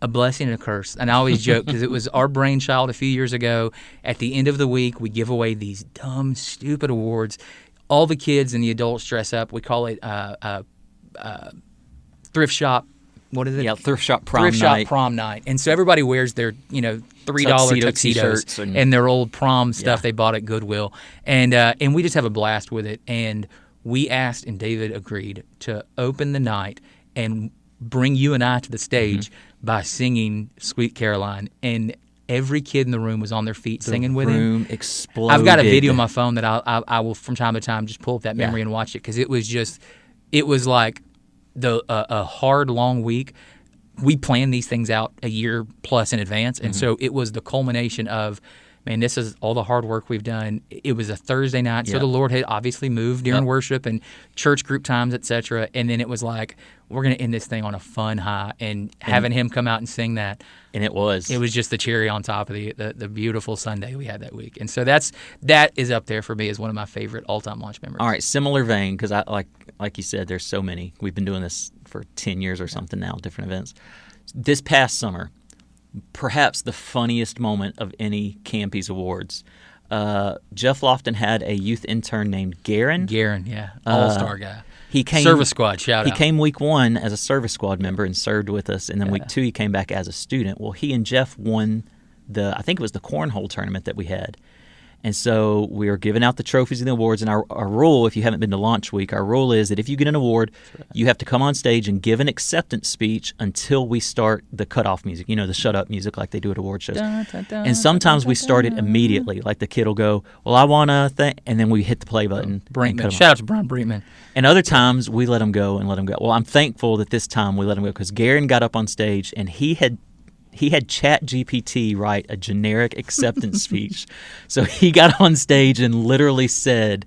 a blessing and a curse. And I always joke because it was our brainchild a few years ago. At the end of the week, we give away these dumb, stupid awards. All the kids and the adults dress up. We call it thrift shop. What is it? Yeah, thrift shop prom night. And so everybody wears their $3 tuxedos and their old prom stuff they bought at Goodwill, and we just have a blast with it. And we asked, and David agreed, to open the night and bring you and I to the stage by singing Sweet Caroline. And every kid in the room was on their feet singing with him. The room exploded. I've got a video on my phone that I will from time to time just pull up that memory and watch it, because it was like a hard, long week. We planned these things out a year plus in advance, and so it was the culmination of, man, this is all the hard work we've done. It was a Thursday night, so the Lord had obviously moved during worship and church group times, etc. And then it was like, we're going to end this thing on a fun high, and having him come out and sing that. And it was just the cherry on top of the beautiful Sunday we had that week. And so that is up there for me as one of my favorite all-time launch memories. All right, similar vein, because I like you said, there's so many. We've been doing this for 10 years or something now, different events. This past summer, perhaps the funniest moment of any Campy's Awards. Jeff Lofton had a youth intern named Garen. Garen, yeah. All-star guy. He came Service squad, shout out. He came week 1 as a service squad member and served with us, and then week 2 he came back as a student. Well, he and Jeff won I think it was the cornhole tournament that we had. And so we are giving out the trophies and the awards. And our rule, if you haven't been to Launch Week, our rule is that if you get an award, you have to come on stage and give an acceptance speech until we start the cutoff music, the shut up music like they do at award shows. And sometimes we start it immediately. Like the kid will go, well, I want to thank, and then we hit the play button. Brinkman. Shout out to Brian Brinkman. And other times we let them go and let them go. Well, I'm thankful that this time we let him go because Garen got up on stage and he had ChatGPT write a generic acceptance speech. So he got on stage and literally said,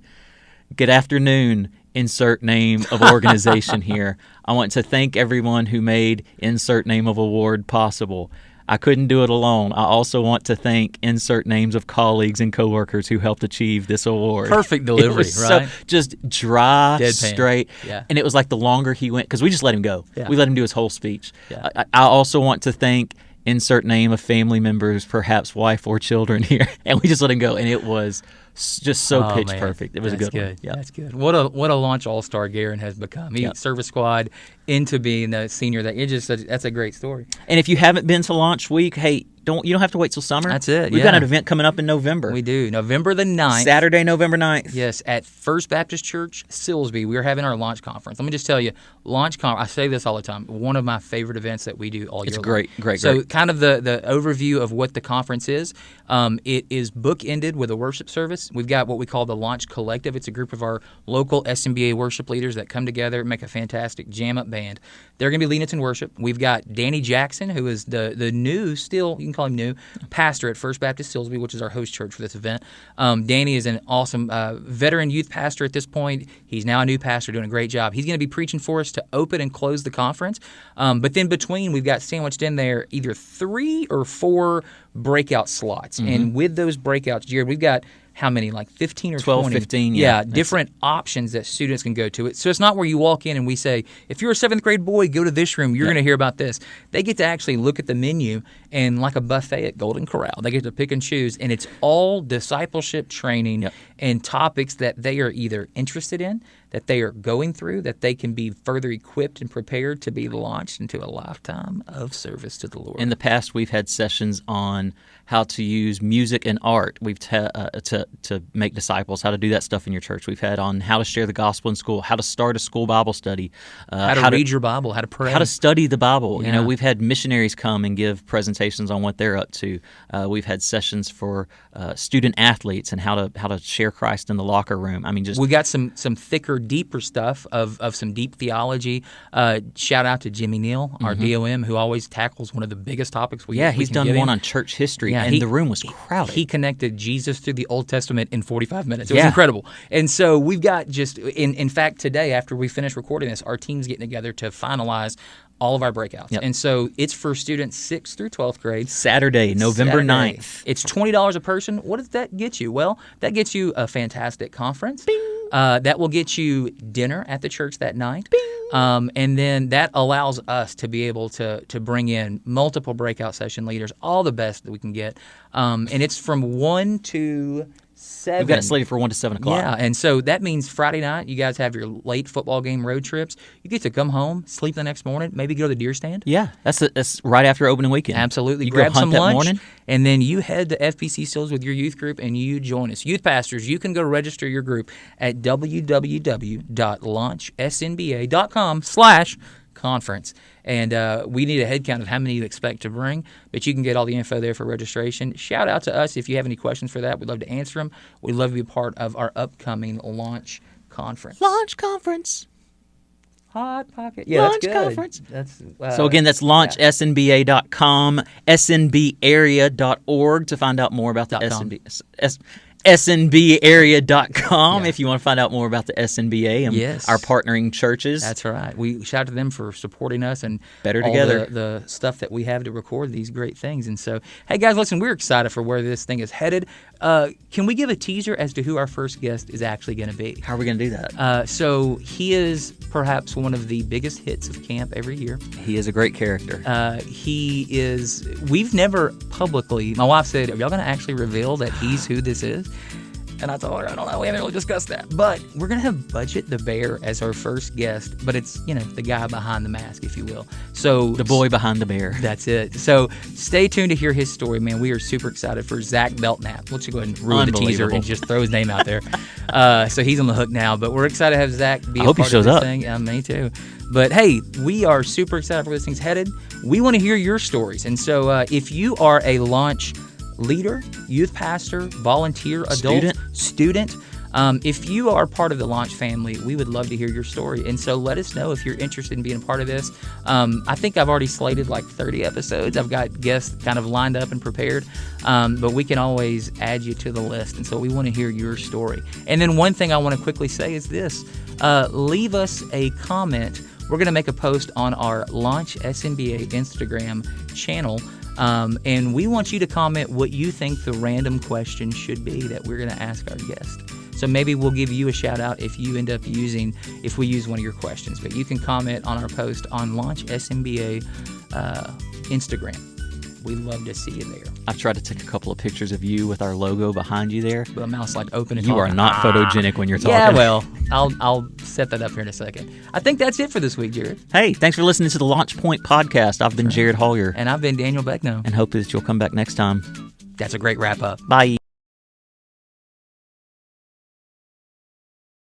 "Good afternoon, insert name of organization here. I want to thank everyone who made insert name of award possible. I couldn't do it alone. I also want to thank insert names of colleagues and coworkers who helped achieve this award." Perfect delivery, right? So just dry, Deadpan. straight. Yeah. And it was like the longer he went, because we just let him go. Yeah. We let him do his whole speech. Yeah. I also want to thank insert name of family members, perhaps wife or children here. And we just let him go. And it was just so pitch man. perfect. It was That's a good one. Yeah. That's good. What a launch all-star Garen has become. He service squad into being the senior. That's a great story. And if you haven't been to Launch Week, hey, you don't have to wait till summer. That's it. We've got an event coming up in November. We do. November the 9th. Saturday, November 9th. Yes, at First Baptist Church, Silsbee. We are having our launch conference. Let me just tell you, I say this all the time, one of my favorite events that we do all year long. It's great. So kind of the overview of what the conference is, it is bookended with a worship service. We've got what we call the Launch Collective. It's a group of our local SMBA worship leaders that come together and make a fantastic jam-up band. They're going to be leading us in worship. We've got Danny Jackson, who is the new, still, you can call him new, pastor at First Baptist Silsbee, which is our host church for this event. Danny is an awesome veteran youth pastor at this point. He's now a new pastor doing a great job. He's going to be preaching for us to open and close the conference. But then between, we've got sandwiched in there either 3 or 4 breakout slots. Mm-hmm. And with those breakouts, Jared, we've got how many, like 15 or 12, 20? 15, yeah. Different options that students can go to. It. So it's not where you walk in and we say, if you're a 7th grade boy, go to this room. You're going to hear about this. They get to actually look at the menu and like a buffet at Golden Corral, they get to pick and choose. And it's all discipleship training and topics that they are either interested in, that they are going through, that they can be further equipped and prepared to be launched into a lifetime of service to the Lord. In the past, we've had sessions on how to use music and art. We've to make disciples, how to do that stuff in your church. We've had on how to share the gospel in school, how to start a school Bible study, how to read your Bible, how to pray, how to study the Bible. Yeah. We've had missionaries come and give presentations on what they're up to. We've had sessions for student athletes and how to share Christ in the locker room. I mean, just we got some thicker, deeper stuff of some deep theology. Shout out to Jimmy Neal, our DOM, who always tackles one of the biggest topics we he's done one on church history, and the room was crowded. He connected Jesus through the Old Testament in 45 minutes. It was incredible. And so we've got in fact, today, after we finish recording this, our team's getting together to finalize all of our breakouts. Yep. And so it's for students 6th through 12th grade. Saturday, November 9th. It's $20 a person. What does that get you? Well, that gets you a fantastic conference. Bing. That will get you dinner at the church that night. Bing. And then that allows us to be able to bring in multiple breakout session leaders, all the best that we can get. And it's from 1 to 7. We've got it slated for 1 to 7 o'clock. Yeah, and so that means Friday night, you guys have your late football game road trips. You get to come home, sleep the next morning, maybe go to the deer stand. Yeah, that's right after opening weekend. Absolutely. You grab go hunt some lunch, that morning, and then you head to FBC Stills with your youth group, and you join us. Youth pastors, you can go register your group at www.launchsnba.com/conference. And we need a head count of how many you expect to bring, but you can get all the info there for registration. Shout out to us if you have any questions for that. We'd love to answer them. We'd love to be a part of our upcoming launch conference. Launch conference. Hot Pocket. Yeah, launch that's good. conference. That's, so again, that's launchsnba.com, snbarea.org to find out more about the SNB. snbarea.com if you want to find out more about the SNBA and our partnering churches. That's right. We shout out to them for supporting us and Better Together. The stuff that we have to record these great things. And so, hey guys, listen, we're excited for where this thing is headed. Can we give a teaser as to who our first guest is actually going to be? How are we going to do that? So he is perhaps one of the biggest hits of camp every year. He is a great character. We've never publicly, my wife said, are y'all going to actually reveal that he's who this is? And I told her, I don't know, we haven't really discussed that. But we're going to have Budget the Bear as our first guest, but it's, the guy behind the mask, if you will. So the boy behind the bear. That's it. So stay tuned to hear his story, man. We are super excited for Zach Belknap. Let's go ahead and ruin the teaser and just throw his name out there. So he's on the hook now, but we're excited to have Zach be a part of this thing. Me too. But hey, we are super excited for where this thing's headed. We want to hear your stories. And so if you are a launch leader, youth pastor, volunteer, adult, student, if you are part of the Launch family, we would love to hear your story. And so let us know if you're interested in being a part of this. I think I've already slated like 30 episodes. I've got guests kind of lined up and prepared, but we can always add you to the list. And so we want to hear your story. And then one thing I want to quickly say is this. Leave us a comment. We're going to make a post on our Launch SNBA Instagram channel. And we want you to comment what you think the random question should be that we're going to ask our guest. So maybe we'll give you a shout out if you end up if we use one of your questions. But you can comment on our post on Launch SNBA Instagram. We'd love to see you there. I've tried to take a couple of pictures of you with our logo behind you there. The mouth's like open and you are not photogenic when you're talking. Yeah, well, I'll set that up here in a second. I think that's it for this week, Jared. Hey, thanks for listening to the Launch Point podcast. I've been Jared Hollier. And I've been Daniel Begnaud. And hope that you'll come back next time. That's a great wrap up. Bye.